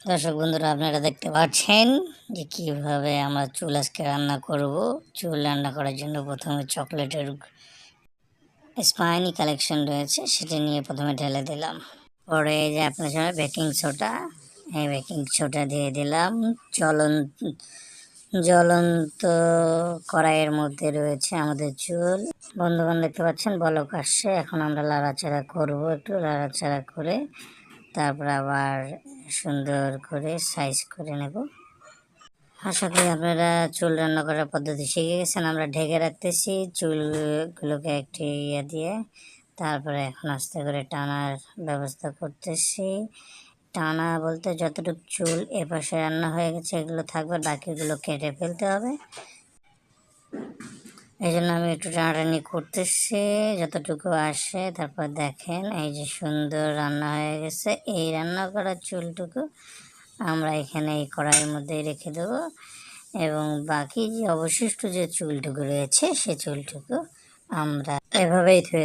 দর্শক বন্ধুরা, আপনারা দেখতে পাচ্ছেন যে কিভাবে আমরা চুল আজকে রান্না করব। চুল রান্না করার জন্য প্রথমে চকলেটের স্পাইনি কালেকশন রয়েছে, সেটা নিয়ে প্রথমে ঢেলে দিলাম। পরে এই যে আপনার সামনে বেকিং সোডা, এই বেকিং সোডা দিয়ে দিলাম। জ্বলন্ত কড়াইয়ের মধ্যে রয়েছে আমাদের চুল। বন্ধুগণ দেখতে পাচ্ছেন বলক আসছে। এখন আমরা লাড়াচাড়া করব, একটু লাড়াচাড়া করে তারপর আবার সুন্দর করে সাইজ করে নেব। আশা করি আপনারা চুল রান্না করার পদ্ধতি শিখে গেছেন। আমরা ঢেকে রাখতেছি চুলগুলোকে একটি ইয়ে দিয়ে। তারপরে এখন আস্তে করে টানার ব্যবস্থা করতেছি। টানা বলতে যতটুকু চুল এপাশে রান্না হয়ে গেছে এগুলো থাকবে, বাকিগুলো কেটে ফেলতে হবে। এই জন্য আমি একটু টানাটানি করতেছি যতটুকু আসে। তারপর দেখেন এই যে সুন্দর রান্না হয়ে গেছে। এই রান্না করা চুলটুকু আমরা এখানে এই কড়াইয়ের মধ্যেই রেখে দেবো, এবং বাকি যে অবশিষ্ট যে চুলটুকু রয়েছে সে চুলটুকু আমরা এভাবেই ধুয়ে দেবো।